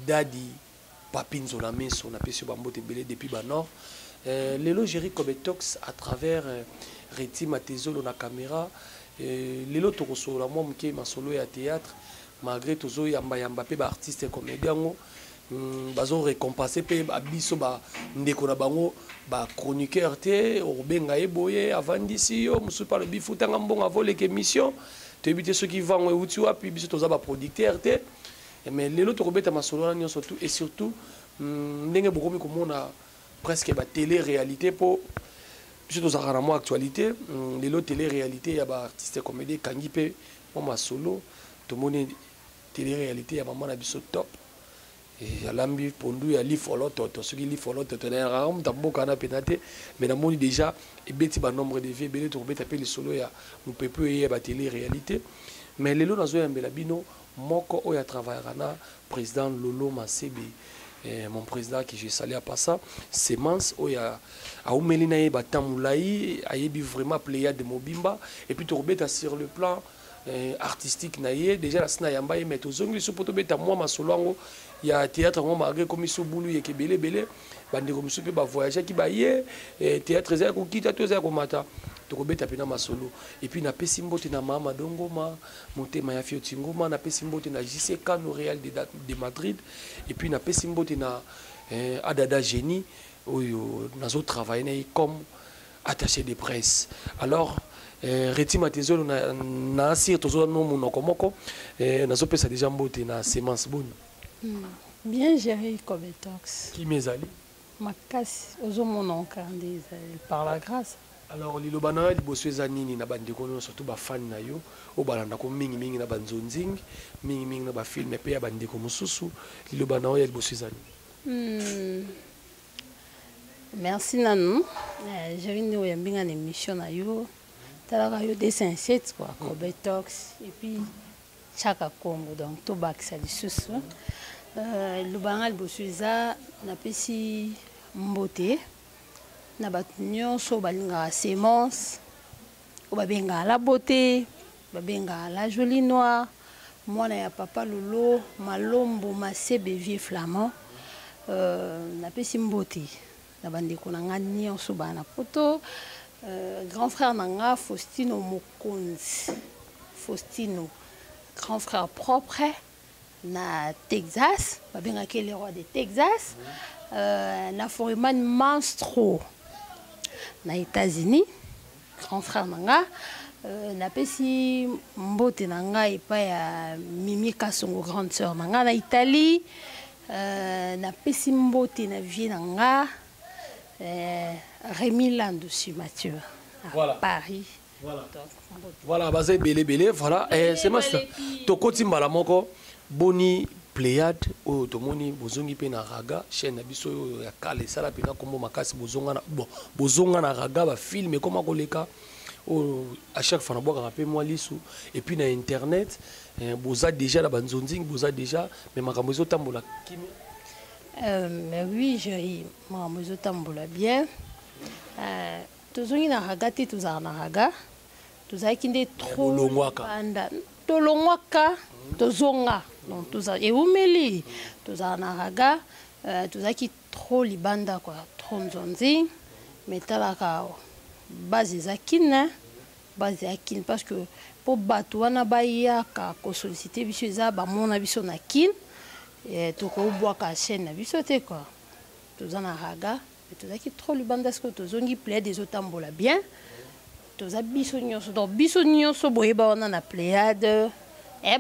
Dadi Papinzo la meso on appelle sur Bambo Tebele depuis ba nord lelo géri comme tox à travers Reti Matezolo na caméra lelo to kosola moi mke masolo ya théâtre malgré tozo yamba pe ba artiste comédien ngo bazo récompenser pe biso ba ndeko na bango ba chroniqueur te obenga eboye avant d'ici yo musu par le bifutanga mbonga voler émission te bité ceux qui vont outi wapi biso toza ba producteur te mais lelo to kobeta masolo na surtout et surtout ndenge bokomi komona presque ba télé réalité pour biso toza rarement actualité lelo télé réalité ya ba artiste comédien kangi pe mo masolo to moni télé réalité ya maman na biso top et alambi pondu ya li follow toto ce qui li follow toto na ram tamboka na penate mais na moni déjà et beti ba nombre de vie belé to beta pe le solo ya nous peut peu ya ba télé réalité mais lelo nazo ya mbela bino moko oya travaillera na président Lolo Masebe mon président qui j'ai salé à passer semence oya a umelina ye batamulai ayebi vraiment player de mobimba et puis to beta sur le plan artistique naie déjà la sina yamba y mettre aux ongles sur poto beta moi masolongo il y a théâtre moi malgré comme so boulou yeke belé bande comme so pe ba voyager qui ba ye théâtre za ko kita to za ko mata to ko beta pena masolo et puis na pesi mbote na mama dongoma motema ya fioti ngoma na pesi mbote na JCK no Real de Madrid et puis na pesi mbote na Adada Génie oyo nazo travailler comme attaché de presse alors Reti Matezolo na asir tozo no monoko moko nazo pesa déjà mbote na semence bonne bien géré comme tox qui mezali makasi ozo mononka par la grâce alors liloba na liboso eza nini na bandeko no surtout ba fan na yo o balanda ko mingi na banzonzing mingi na ba film pe ya bandeko mususu liloba na ya liboso eza nini merci nanu j'ai une oyambinga na émission na yo talaka yo dessin set quoi comme tox et puis Chaka Congo donc to bakisa lisusu lubanga liboso eza na pesi mbote na bato nyonso balingaka semence o babengaka la beauté babengaka la jolie noire mwana ya papa Lolo Malombo Masebe vieux flamand na pesi mbote na bandeko na nga nyonso bana poto grand frère na nga Faustino Mokonzi Faustino grand frère propre na Texas babengaka le roi de Texas na Foreman Manstro na États-Unis grand frère nanga na pesi mbote nanga epa ya Mimi Kasongo grande sœur nanga na Italie na pesi mbote na vie nanga Rémi Landouci Mathieu à Paris voilà voilà bazé belé voilà c'est moi tokoti mbala moko boni Pléiade o tomoni bozongi pe na raga chaîne na biso ya kale sala pe na kombo makasi bozonga na raga ba film comment koleka o à chaque fois na boka rapé moi lisu et puis na internet boza déjà la banzonzing boza déjà mais makambo zo tambola kimi mais oui j'ai makambo zo tambola bien tozongi na raga te tozala na raga tozaki nde trop banda tolongwaka tozonga donc toza eumeli toza na raga tozaki trop libanda quoi trop nzonzi mais talaka base ezakine base yakine parce que po bato wana bayaka ko solliciter biso eza bamona biso na kin et tokobwaka chaîne na biso te quoi toza na raga mais tozaki trop libanda parce que tozongi Pléiade des otambola bien toza biso nyonso donc biso nyonso boyeba wana na Pléiade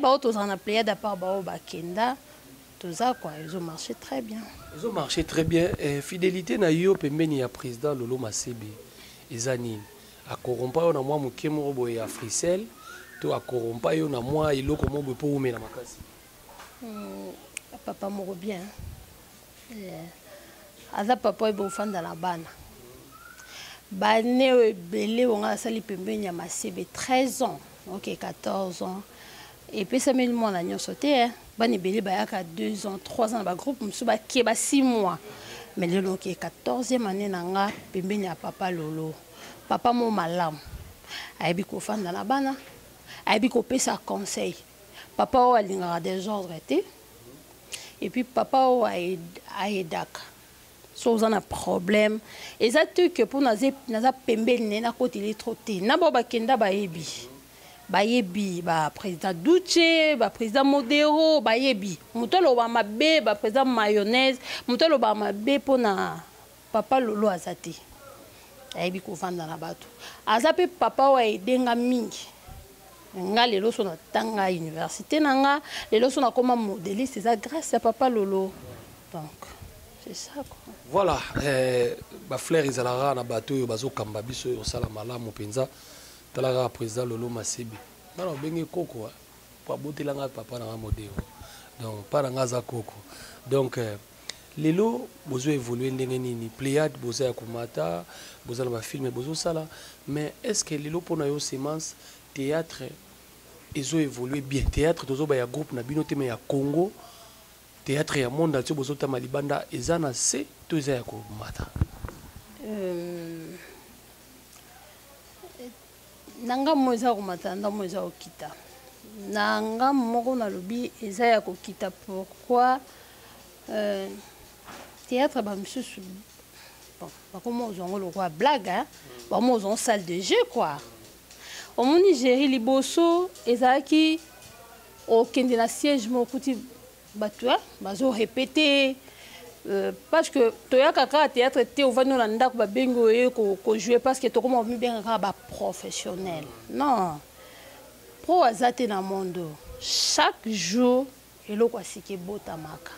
bah toza na Pléiade à part bao bakenda toza quoi ils ont marché très bien fidélité na yo pembeni ya président Lolo Masebe ezani a corrompa yo na mwa muke moko boye ya Frisel to a corrompa yo na mwa iloko moko boye po umela makasi papa moko bien aza papa ebo fanda na bana bane ebele onga asali pembeni ya Masebe 13 ans ok 14 ans et puis ça met le monde à nous sauter bane ebele bayaka 2 ans 3 ans ba groupe musu ba ke ba 6 mois mais le long qui est 14e année nanga pembeni ya papa Lolo papa mo malam ayebi ko fanda na bana ayebi ko pesa conseil papa o alingaka des ordres te et puis papa aidaka so oza na problème eza te que pour naza pembeni ne na koteli trop te na bao bakenda bayebi ba président Duce ba président Modero bayebi moto aloba mabe ba président mayonnaise moto aloba mabe mpona papa lolo aza te ayebi kovanda na bato aza mpe papa oyo aedenga mingi nga lelo so natanga université na nga lelo so nakoma modéliste eza grâce à papa lolo donc c'est ça quoi. Voilà bafleur ezalaka na bato oyo bazokamba biso oyo osala malamu mpenza talaka président lolo masebi nana obenge koko po abotelanga papa nanga modelo donc pa nanga aza koko donc lelo bozo évoluer ndenge nini Pléiade boza ya komata boza na bafilme bozosala mais est-ce que lelo mpona yo semence théâtre ezo évoluer bien théâtre tozoba ya groupe na bino te mais ya Congo théâtre ya monde ati bozotama libanda eza na se to eza ya komata nanga mo eza komata nda mo eza okita nanga moko nalobi eza ya kokita pourquoi théâtre bamisusu bon bakoma ozongo lokwa blague bamo ozongo salle de jeu quoi omoni géri liboso ezalaki okende na siège mokuti bato bazo répéter parce que toyaka kaka théâtre te ovandi na ndako babengi oye kojouer parce que tokoma omibenga kaka baprofessionnel non pro aza te na monde chaque jour eloko asiki ebotamaka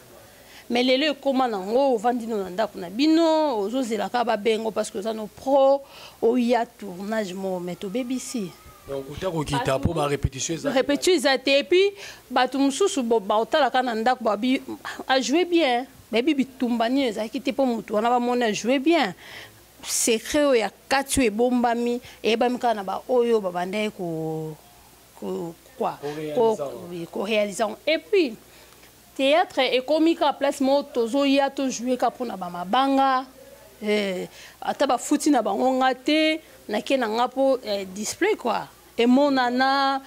mais lelo ekoma nango ovandi na ndako na bino ozozelaka babengo parce que oza no pro oya tournage mo mais tobebisi donc utakokita po ba répétition eza te et puis bato mosusu baotalaka na ndako babi ajouer bien bayebi bitumba nini ezalaki te mpo motu wana bamoni ajouer bien secret oyo ya kati oyo ebombami eyebami kaka na baoyo babandaki koréalisa et puis théâtre ekomi kaka place moko tozoya tojouer kaka mpona bamabanga ata bafuti na bango nga te nake na nga mpo display quoi emonana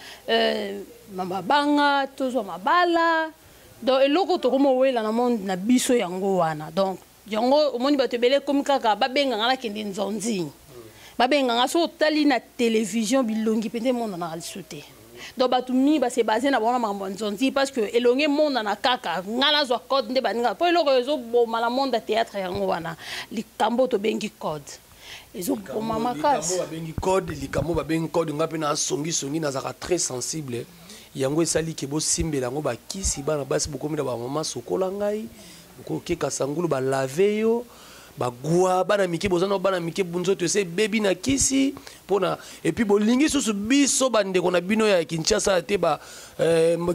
mabanga tozwa mabala donc eloko tokoma owela na monde na biso yango wana donc yango omoni bato ebele ekomi kaka babenganga nakende nzonzi babenganga so otali na télévision bilongi mpe nde emonanaka liso te donc bato mingi base base na bango na makambo ya nzonzi parce que elongi emonana kaka nga nazwa code nde baninga mpo eloko ezoboma na monde ya théâtre yango wana likambo tobengi code ezoboma makasi likambo babengi code nga mpe nasongisongi nazalaka très sensible yango esali ke bosimbela yango bakisi bana basi bokomi na bamama sokola ngai bokokeka sangulu balave yo bagwa bana mike bozana bana mike bunzoto ese bebi na kisi pona et puis bolingi susu biso bandeko na bino ya Kinshasa te ba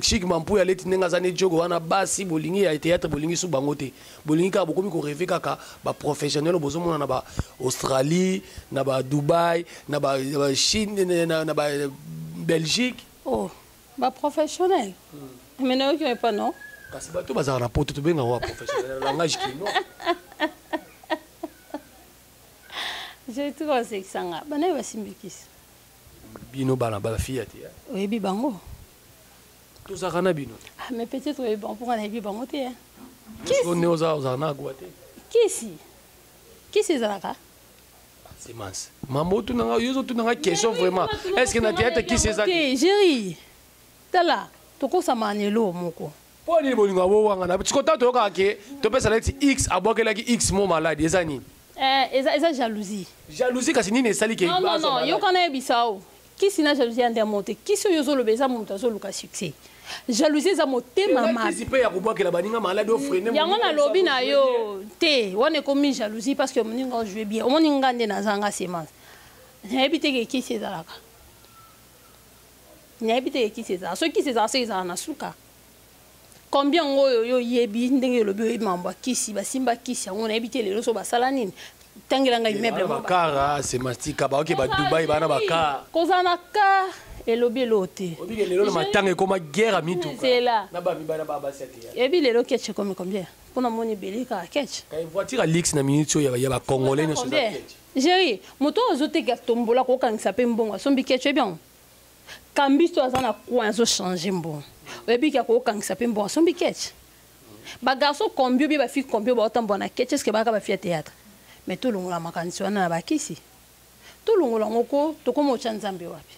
Chic Mampu ya leti nenga zane jogo wana basi bolingi ya théâtre bolingi su bango te bolingi ka bokomi ko rêver kaka ba professionnel bozomona na ba Australie na ba Dubai na ba Chine na ba Belgique oh ba professionnel mais non qui pas non kasi bato bazala na poto to benga wa professionnel langage qui non j'ai tout pensé que ça nga bana basimbikisi bino bana ba fille ati oui bi bango to zakana bino mais peut-être oui bon pour aller bi bango te qu'est-ce qu'on est aux na goate qui zalaka c'est mince mambo tu nanga yozo tu nanga question vraiment est-ce que na théâtre qui c'est ça géri tala tokosa manelo moko po ni bolinga bo wanga na tikota to ka ke to pesa leti x abokela ki x mo malade ezani eza jalousie kasi nini esali ke non yokana yebisao kisi na jalousie ande monte kisi oyo ozoloba eza moto azoluka succès jalousie eza motema mabe pe ya kobwakela baninga malade ofrene yango nalobi na yo te wana ekomi jalousie parce que moninga ojoue bien omoni nga nde nazanga semence nayebi te ke kisi ezalaka nayebi te ke kisi ezalaka soki kisi ezalaka soki ezalaka na suka combien oyo yebi ndenge lobi oyebi mambo kisi basimba kisi yango nayebi te lelo so basala nini tangelanga immeuble bakara semastika baoke ba Dubai bana bakara kozana ka elobi elote obi lelo na matanga ekoma guerre mitu na ba mibana ba basati yebi lelo ketche comme combien pona moni belika ketche ka voiture lix na minute ya ba congolais ne so ketche Jerry moto ozoteka tombola ko kangisa pe mbongo sombi ketche bien kambiso azana kwa zo changer mbongo oyebi ka ko kangisa pe mbongo sombi ketche ba garçon combien ba fille combien ba autant bona qu'est-ce que ba ka ba fille théâtre mais tout le monde la makanisi wana na ba kisi tout le monde ngoko to ko mo chanzambe wapi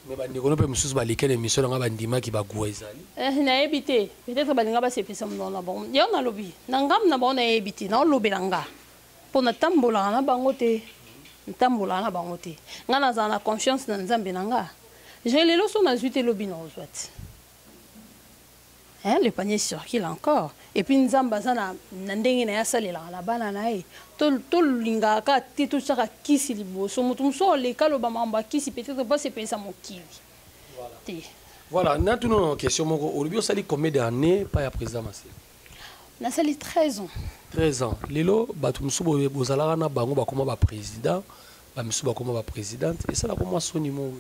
mais ba ndikono pe mususu ba lekele émission nga ba ndima ki ba gwa ezali na ebité peut-être ba linga ba sepisa mo na bon ya na lobi na ngam na bona ebité na lobi nga pona tambola na bango te tambola na bango te nga na za na confiance na nzambe na nga j'ai les leçons na zuite lobi na ozwati le panier circule encore et puis nzamba sana ndenge na yasalela la bana na ye to linga ka titu chaka kisi liboso mutu so le kalo ba mamba kisi peut-être pas se pensa mon kili voilà na tout nos question moko olobi osali combien d'années pas ya président Massi na sali 13 ans 13 ans lelo batu musubo bozalaka na bango bakoma ba président ba musubo bakoma ba présidente et ça la comment soni mo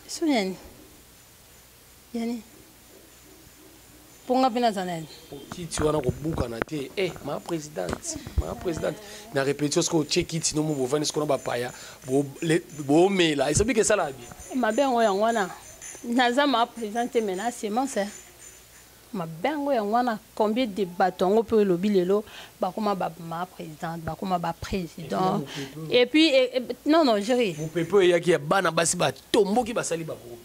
soni yani Ponga pena zanel. Kiti wana ko buka na te ma présidente na répétition ce que kiti no mo bovani ce qu'on ba paya bo mela et ça que ça la bien ma bengo ya wana naza ma présidente mena semence ma bengo ya wana combien de bâtons pe lobi lelo ba koma ba ma présidente ba koma ba président et puis non gérer mon pepe ya ki ya bana basi ba tombo ki basali ba ko.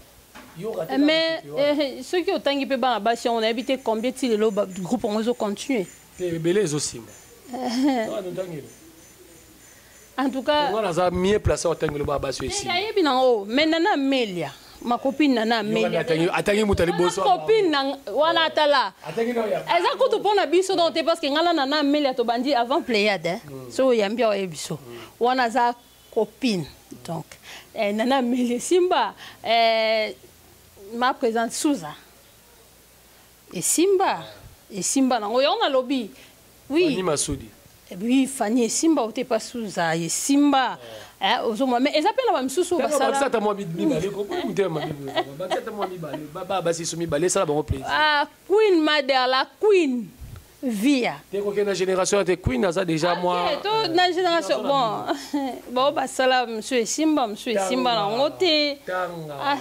Mais ceux qui ont tangué on a habité combien de groupes on va continuer. Aussi. En tout cas, on a mieux placé au tangué ici. Mais Nana Amélia, ma copine Nana Amélia. Copine wana atala. Eza ko to pona biso donc parce que ngala Nana Amélia to bandi avant Pléiade. So yambia wa biso. Wana za copine donc Nana Amélia Simba ma présente Souza et Simba nango on a lobby oui Fanny Massoudi oui Fanny et Simba ou t'es pas Souza et Simba mais ils appellent la même sous basala ça ta moi mi balé ko ou t'es ma ça moi mi balé baba si soumis balé ça bon plaisir Queen Mother la Queen Via. T'es quoi na génération de Queen ça déjà moi. Na génération bon bah ça monsieur Simba nango te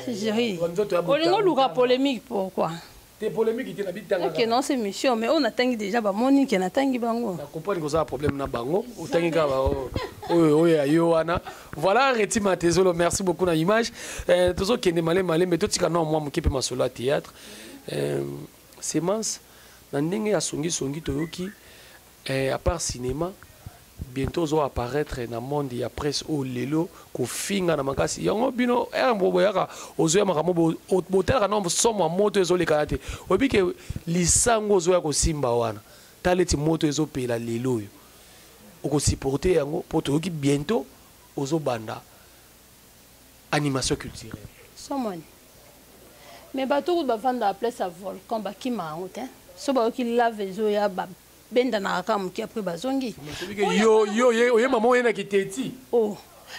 j'ai olingo luka polémique pourquoi t'es polémique qui na bitanga. OK non c'est mission mais on attend déjà ba Monique na tangi bango. Na comprendre que ça problème na bango otangi ka ba yo wana voilà Reti Matezolo merci beaucoup na image tozo kende malé mais tout tika non moi m'occupe ma solo théâtre Semence na ndenge ya songi toyoki à part cinéma bientôt zo apparaître na monde ya presse au lelo ko finga na makasi yango bino mbobo yaka ozo ya makambo botela na somo moto ezo leka te obi ke lisango zo ya ko simba wana taleti moto ezo pela lelo yo oko supporter yango po toyoki bientôt ozo banda animation culturelle somoni mais bato ba vanda la place à volcan ba kima hote so ba ki lave zo ya ba benda na kam ki après bazongi yo maman ena ki teti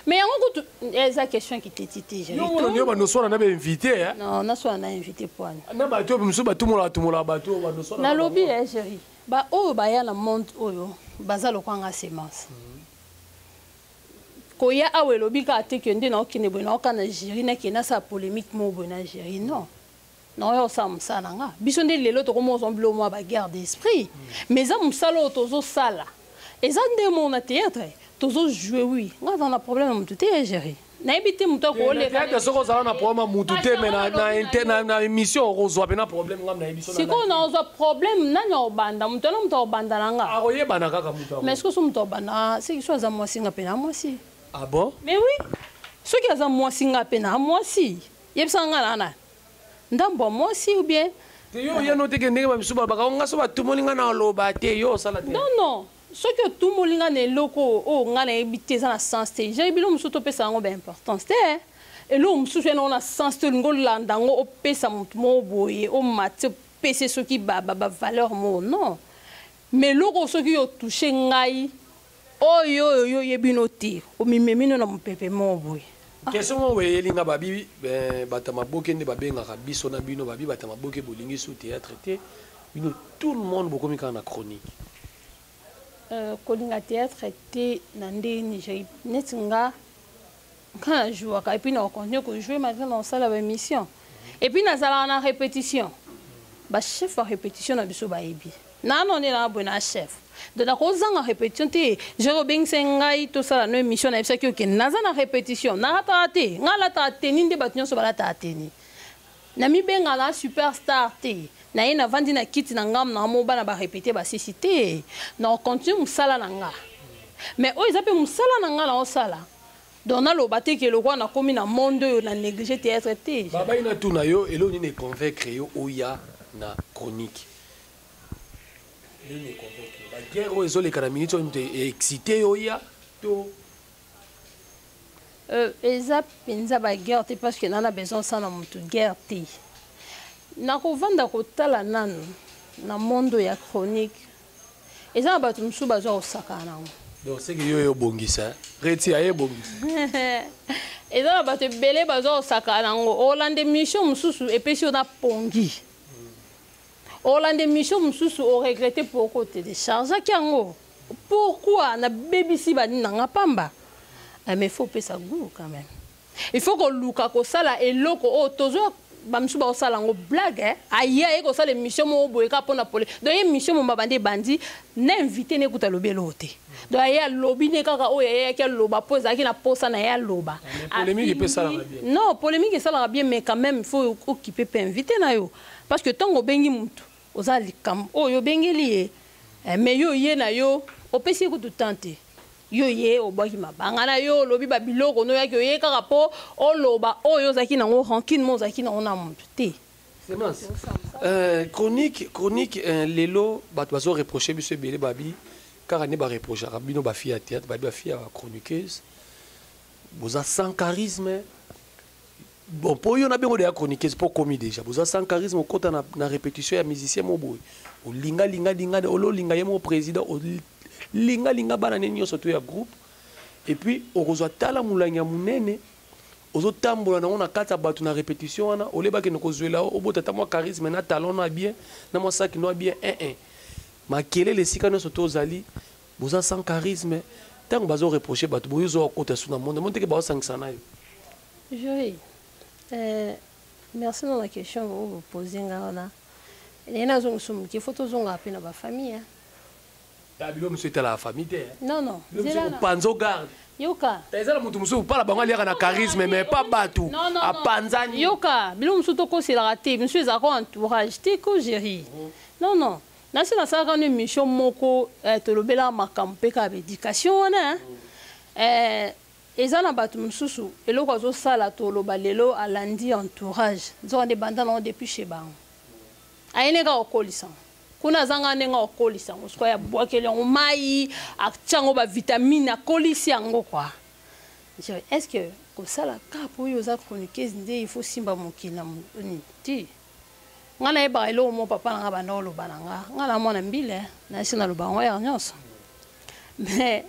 mais yango ko eza question ki teti je yo ba no so na ba invité hein non na so na invité point na ba to mso ba tumola bato ba no so na lobby chéri ba o ba ya na monde oyo bazalo kwanga semence ko ya awe lobby ka te ke ndina okine bo na okana jiri na ke na sa polémique mo bo na jiri non non yo sa msana nga biso nde lelo to komo zomble mo ba guerre d'esprit mais za msalo tozo sala eza nde mo na théâtre tozo jouer oui nga dans la problème mutu te gérer na ebité mutu ko le ka te soko za na problème mutu te mais na émission rozwa pe na problème ngam na émission na siko na ozo problème na nyo banda mutu na mutu banda nga a roye bana kaka mutu mais est-ce que mutu banda c'est que soit za moi singa pe na moi si ah bon mais oui ce qui a za moi singa pe na moi si yebsa nga na ndambo moi si ou bien yo ya note ke ndenge ba misuba baka nga so ba tumolinga na loba te yo sala te non ce que tumolinga ne loko o nga na ebité za na sens te j'ai bilo muso to pesa ngo ba importance te et lo muso je na sens te ngo landa ngo o pesa mutu mo boye o mate pesa ce qui ba valeur mo non mais loko ce qui yo touché ngai o yo yebino te o mimemino na mpepe mo boye. Question mo weyelinga babi batama boke nde babenga biso na bino babi batama boke bolingi sous théâtre te bino tout le monde bokomi ka na chronique kolinga théâtre te na nde Nigeria netinga quand joue et puis na continue ko jouer maintenant dans salle d'émission et puis na sala na répétition ba chef à répétition na biso ba ebi na non na bona chef de la kozanga répétition te jero beng sengai to sala no émission na biso ki naza na répétition na raté ngala ta teni nde batunyo so bala ta teni na mi benga la superstar te na ina vandi na kiti na ngam na mo bana ba répéter ba cité na continue musala na nga mais o izape musala na nga na o sala donc na lo baté ke lo kwa na komi na monde na négliger théâtre te baba ina tuna yo elo ni ne convaincre yo oya na chronique ni ne convaincre ba guerre o ezo le kana minute on te excité oya to eza penza ba guerre te parce que nana besoin ça na mutu guerre te na kovanda kotala nanu na monde ya chronique eza bato musu bazwa osaka nango donc c'est que yo bongisa reti aye bongisa eza bato ebele bazwa osaka nango olande mission mususu epesi yo na pongi olande mission mususu o regretter pourquoi te déchargeaki yango pourquoi na BBC bani nanga pamba mais il faut payer ça goût quand même il faut que luka ko sala eloko o tozo bamsu ba sala ngo blague aya e ko sala émission mo boye ka pona pole donc émission mo babande bandi na invité ne kuta lobelo te donc aya lobi ne kaka o ya ke loba posa ki na posa na ya loba polémique peut ça bien non polémique ça bien mais quand même il faut occuper pe invité na yo parce que tango bengi mutu ozali kam o yo bengeli mais yo ye na yo opesi ko tout tenter yo ye obaki mabanga na yo lobi ba biloko no yaki ye kaka po o loba o yo zaki na ngo rancune mo zaki na ona mutu te c'est mince chronique lelo bato bazo reprocher biso belé babi car ne ba reprocher rabino ba fille à théâtre ba fille à chroniqueuse boza sans charisme bon pour yo na bengo de chroniqueuse pour commis déjà boza sans charisme kota na répétition ya musicien mo boy o linga o lo linga ye mo président o linga bana neni surtout ya groupe et puis okozwa tala mulanya munene ozo tambola na ona kata batu na répétition wana oleba ke nokozwela obota ta mo charisme na talent na bien na mo saki no bien makele les sika no surtout ozali boza sans charisme tant bazo reprocher batu bozo kota suna monde monte ke ba sangisa na yo Joey merci dans la question que vous posez ngana et na zongo sumu ki photo zonga pe na ba famille monsieur la famille non panzo garde yoka tazala mutu musu pala bango liaka na charisme mais pas batu a panzani yoka bilo musu to ko sila raté monsieur zako entourage te ko gérer non na sila saka ni mission moko to lobela makampe ka éducation wana ezana batu mususu eloko zo sala to lobalelo alandi entourage zo de bandana depuis chez bango ayene ka okolisa kuna zanga nenga okolisa ngosko ya bwakele mai achango ba vitamine akolisi yango kwa est-ce que ko sala ka po yo za chroniqueuse nde il faut simba mokina ti ngana eba elo mo papa nga bana lo bananga ngana mona mbile na sina lo bango ya nyonso mais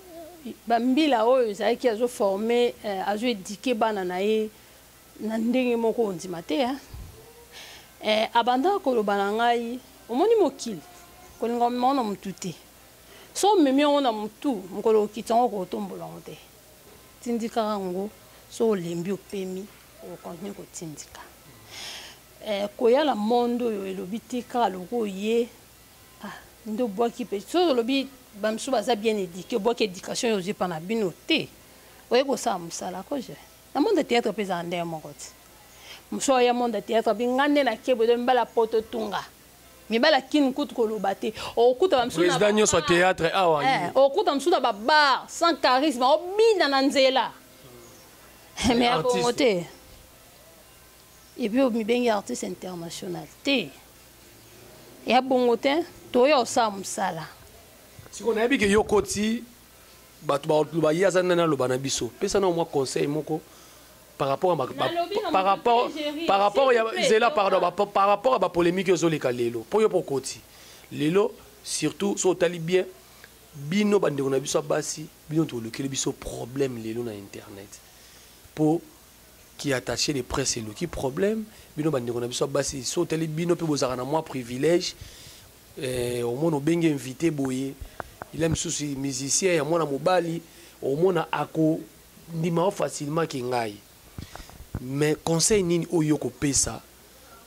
ba mbila oyo za ki azo former azo éduquer bana na ye na ndenge moko ndima te abanda ko lo bananga omoni mokili kolinga mona mutu te so memi ona mutu mokolo kitango ko tombola ngote tindika ngo so lembi opemi o continue ko tindika koya la mondo yo elobi te kaka loko ye ndo bwaki pe so lobi bamsu baza bien éduqué bwaki éducation yo zepa na bino te oye ko sa musala ko je na monde théâtre pe za ndé moko te muso ya monde théâtre bingande na kebo de mbala poto tunga mibala kin kutu ko lobate o kuta bamsu na président nyo so théâtre awa o kuta bamsu na ba bar sans charisme o bina na nzela mais a bongote et puis mi bengi artiste international te ya bongote to yo sa musala siko na yebike yo koti batu ba yaza na loba na biso pesa na moi conseil moko par rapport à la polémique aux lelo pour yo pour koti lelo surtout so tali bien bino bande on a biso basi bino to le biso problème lelo na internet pour qui attacher les presse et le qui problème bino bande on a biso basi so tali bino pe bozara na moi privilège au moins no bengi invité boye il aime souci musicien ya mwana mobali au moins ako ndima facilement ki ngai mais conseil nini oyo ko pesa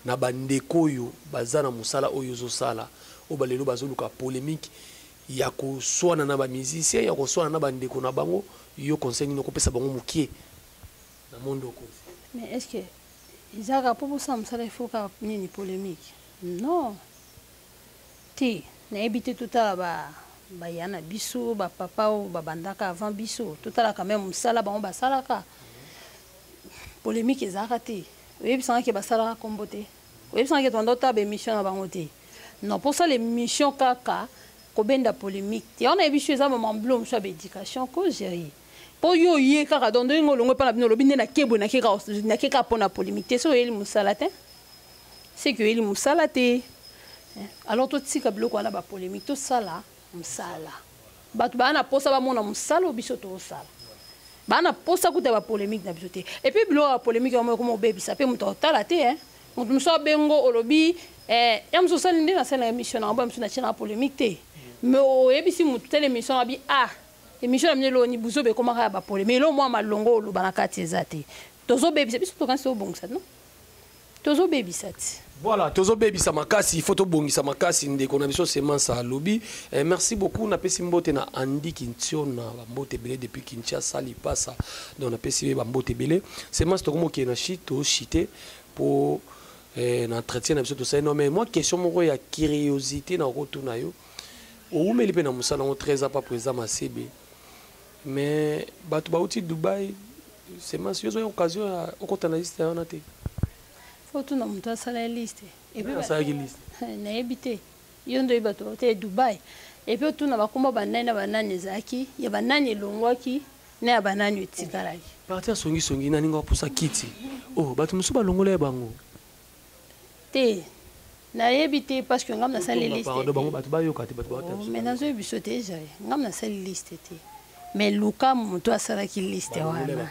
na bandeko oyo baza na musala oyo zosala o balelo bazoluka polémique ya koswana na ba musicien ya koswana na bandeko na bango yo conseil ni kopesa bango mukie na monde oko. Mais est-ce que Isaac pour ça musala il faut ka nini polémique? Non. Ti na habité tout à ba yana biso ba papa ou ba bandaka avant biso tout à la quand même musala ba on ba salaka polémique ezakati. Oui, parce que basala kombote. Oui, parce que ton d'autres émissions à bangote. Non, pour ça les missions kaka kobenda polémique. Et on a vu chez un moment blum sur l'éducation que j'ai. Pour yo yé kaka donc ngo longo pas la bino lobine na kebo na keka pour la polémique. So il musalate. C'est que il musalate. Alors tout si kablo ko na ba polémique tout ça là, musala. Batu ba na posa ba mona musala obiso to sala. Bana posa kuta ba polémique na bisoté et puis bilo la polémique comme baby ça peut muto talaté hein mutu so bengo olobi yam so sala ndina sala émission na ba mutu na china polémique té mais o ebisi mutu tele émission abi émission na mnelo ni buzo be comment ba polémique lo moi malongo lo bana katizate tozo baby c'est biso to kan so bon ça non tozo baby ça. Voilà, tozo baby samakasi, photo bongi samakasi ndeko na biso semence à lobby. Merci beaucoup na pesi mbote na Andy Kintio na mbote belé depuis Kinshasa lipasa. Donc na pesi mbote belé. Semence to komo ki na chito chité pour l'entretien na biso to ça non mais moi question moko ya curiosité na retour na yo. O umeli pe na musala on 13 ans pas présent ma CB. Mais batu ba uti Dubai semence yo zo occasion au kotana liste na te. Tout le monde a sa liste. Et puis, na habité. Yondo ibato te Dubai. Et puis tout na bakomba banani zaki, ya banani longwaki, na banani tsikalaki. Partir songi na ninga pour sa kiti. Oh, batu musuba longola bango. Te na habité parce que ngam na sa liste. Pardon bango batu ba yoka te batu ba ta. Mais na zo bisote ja. Ngam na sa liste te. Mais Luka muto asala ki liste wana.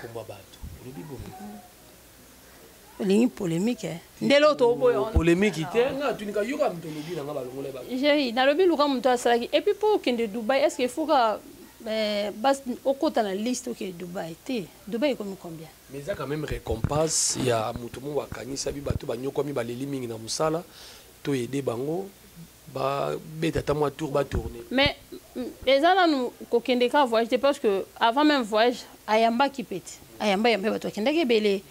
Une polémique ndelo to boyo polémique ité nga tunika yoka mtolobi na nga balongole ba j'ai na lobi luka mto asalaki et puis pour kende Dubai est-ce qu'il faut que bas okota na liste OK Dubai té Dubai comme combien mais ça quand même récompense ya mutu mo wakanisa bi bato banyokomi baleli mingi na musala to aider bango ba betata moi tour ba tourner mais les gens nous kokende ka voyage parce que avant même voyage ayamba qui pète ayamba bato kende ke belé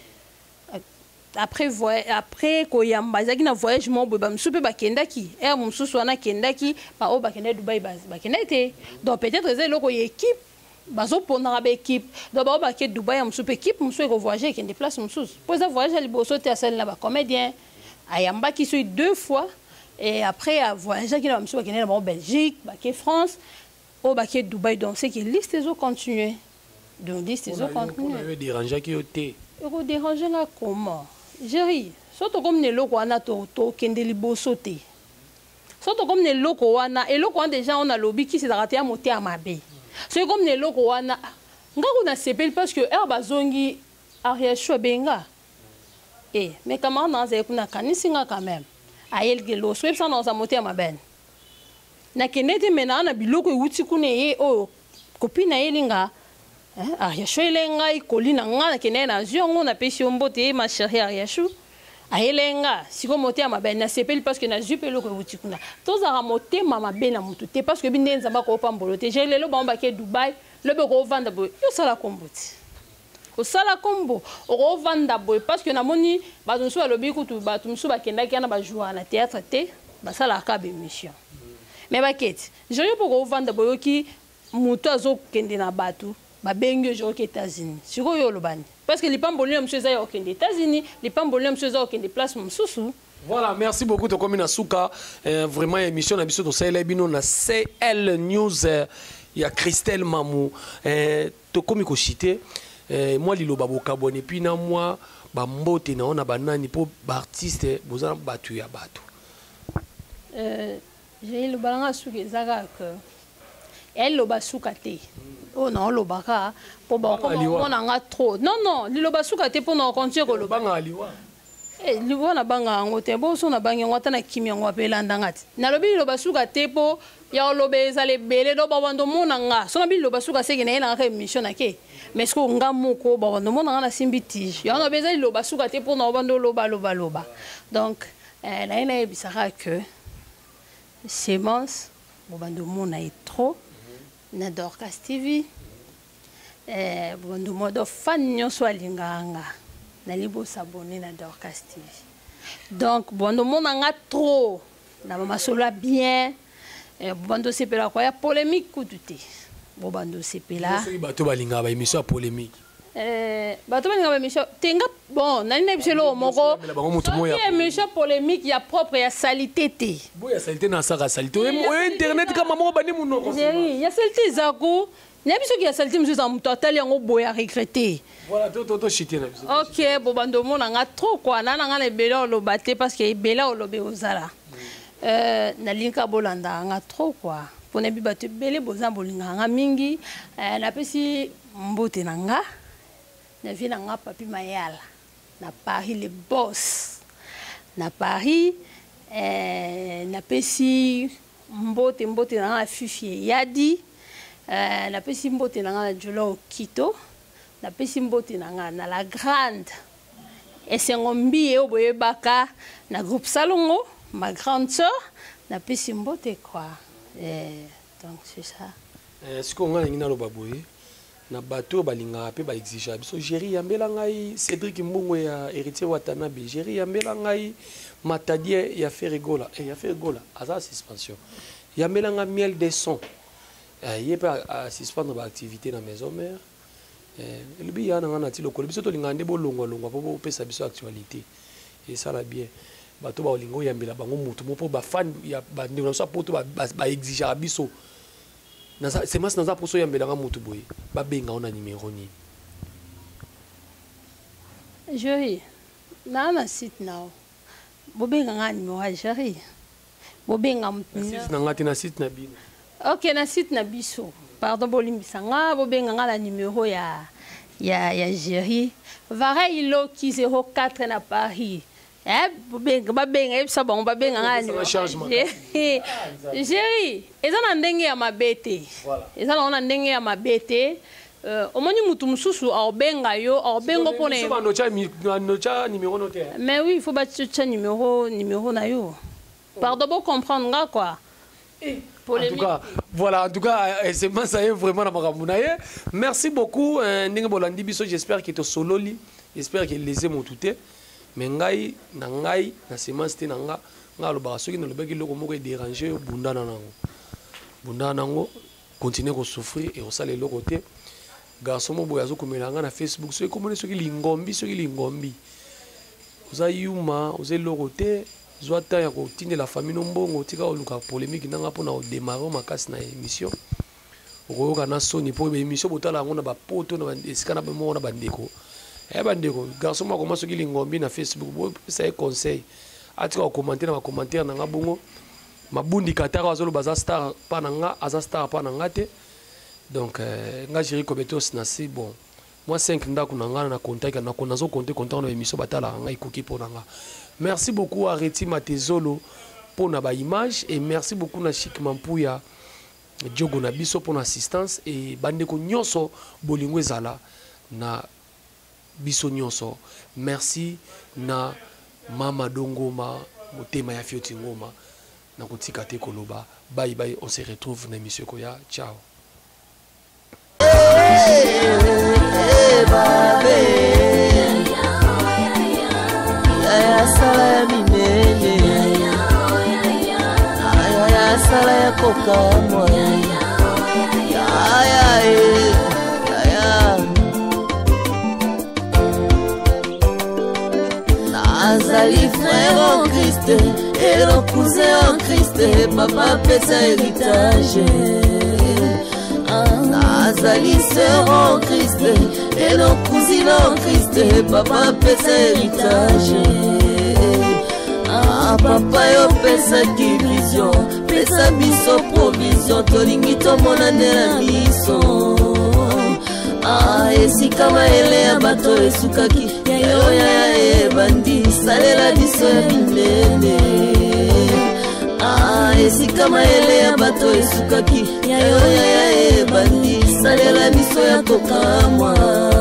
après koyamba zaki na voyage mo ba msupe ba kendaki msusu wana kendaki ba o ba kenda Dubai ba kenda té donc peut-être c'est loko équipe bazo pona ba équipe donc ba ba ke Dubai msupe équipe msupe ko voyager kende place msusu pour ça voyage ali boso té celle là ba comédien ayamba qui soit 2 fois et après a voyager qui na msupe kenda ba Belgique ba ke France o ba ke Dubai donc c'est que liste zo continuer donc liste zo continuer on avait dérangé qui oté eko déranger nga comment Jerry, surtout comme les locaux wana to kendeli boso te. Surtout comme les locaux wana et locaux déjà on a lobby qui s'est raté à monter à ma baie. C'est comme les locaux wana nga on a sepel parce que bazongi arrière choix benga. Mais comment on a kuna kanisinga quand même. Ayel gelo swep ça dans sa monter à ma ben. Na kenete mena na biloko wuti kune o copine elinga. Ariasho elenga ikolina ngana kenena ziongo na pesi ombote ma chérie Ariasho ayelenga siko moté ma ben na sepeli parce que na jupe loko wutikuna toza ra moté mama ben na mutu te parce que bindenza ba ko pambolote j'ai lelo ba ke Dubai le be ko vanda boy yo sala komboti ko sala kombo o vanda boy parce que na moni ba tonso alobi kutu ba tonso ba kenda kana ba jouer na théâtre te ba sala ka be mission mais ba kete j'ai pour ko vanda boy ki mutu azo kende na batu ba bengue aux États-Unis siko yo lobani parce que les pambolins monsieur za yo kende États-Unis les pambolins monsieur za yo kende place msusu. Voilà, merci beaucoup to komi na suka vraiment émission na biso to sala bino na CL News ya Christelle Mamou to komi ko citer moi liloba bokabone puis na moi ba mbote na ona banani po ba artiste bozana batu ya batu j'ai le balanga suki zaka que elle lo basuka te. Oh non, lo baka pour bon on a trop. Non, le basuka te pour nous continuer ko lo banga aliwa. libo na banga ngote bo so na bangi ngota na kimia ngwapela ndangati na lobi lo basuka tepo ya lobe ezale bele do bawando mona nga so na bi lo basuka seke na ela ka mission na ke mais ce ko ngamu ko bawando mona nga na simbiti ya na bezali lo basuka tepo na bando loba donc na ina bisaka que semence bawando mona est trop na Dorcas TV bawando modo fan nyonso alinganga na libo s'abonner na Dorcas TV. Donc bon le monde en a trop na mama solo bien bando sepela quoi ya polémique coup douté bon bando sepela bato balinga ba émission polémique bato balinga ba émission tenga bon na ni biselo moko émission polémique ya propre ya salité té bo ya salité na saka salité internet kama moko bani munoko ya salité zako n'a pas qui a salté monsieur en total yango boya regretter voilà toto chité na biso OK bo bando mona nga trop quoi na nga le bela lo baté parce que bela lo be ozala na linka bolanda nga trop quoi pona bi baté belé boza bolinga nga mingi na pesi mbote na nga na vi na nga papi mayala na Paris le boss na Paris na pesi mbote na nga fifi yadi na pesi mbote na nga Jolo Kito na pesi mbote na nga na la grande esengombi e boye baka na groupe Salongo ma grande sœur na pesi mbote quoi donc c'est ça ce qu'on a ngina lo baboye na bato balinga pe ba exiger biso Géry yambela ngai Cédric Mbongo ya héritier Watanabe Géry yambela ngai Matadie ya Ferregola ya Ferregola asa suspension yambela nga miel des sons il y a suspendre l'activité dans la maison mère et lui il y a un anti local biso to lingande bo longwa po pesa biso actualité et ça la bien bato ba lingo yambela bango mutu mo po ba fan ya ba ndeko so poto ba exiger biso na c'est mas na za poso yambela nga mutu boye ba benga ona numéro ni Géry na site now bo benga nga numéro Géry bo benga na ngati na site na bino. OK na site na biso pardon bolimbisanga bo benga nga la numéro ya Géry vareille lo ki 04 na Paris bo benga ebisa bon ba benga nga Géry eza na ndenge ya mabete eza na ndenge ya mabete omoni mutu mususu obenga yo obengo pona nocha numéro noté mais oui il faut ba tcha numéro na yo pardon bo comprendre nga quoi. En tout cas, c'est vraiment merci beaucoup. J'espère que tu sololi. J'espère que les aimons tout. Mais ngai, na semence te nanga, nga lo ba soki na lo beki loko moko déranger bunda nango, continuer à souffrir et au sale loko te. Garçon mo boyazo komelanga na Facebook, soki komone soki lingombi. Oza yuma, oza loko te. Zwata ya kotinde la famille nombongo tika oluka polémique nanga pona démarrer makasi na émission okoyoka na soni po émission botala ngo na ba poto na esika na mo na bandeko bandeko garçon ma commence ki lingombi na Facebook bo ça est conseil atika commenter na ba commentaire nanga bongo mabundi katara azolo baza star pa nanga aza star pa nanga te donc nga Géry Kobetos na si bon moi 5 ndako nanga na contact na konazo compter na émission batala nga ikoki po nanga. Merci beaucoup à Reti Matezolo pour la image et merci beaucoup à Chic Mampouya Diogo Nabiso pour l'assistance et Bandeko Nyonso Bolingwe Zala na Biso Nyonso. Merci na Mama Dongoma Motema ya Fioti Ngoma na Kotika Te Koloba. Bye bye, on se retrouve dans l'émission Koya. Ciao. Sala minene aya sala ya kokamo nazali frère en Christ et le cousin en Christ papa pesa héritage nazali sœur en Christ et le cousin en Christ papa pesa héritage. Papa yo pesa ki vision pesa biso provision tolingi tomona ndela biso esika mayele ya bato esukaki yayo ya ebandi salela biso ya binene esika mayele ya bato esukaki yayo ya ebandi salela biso ya kokamwa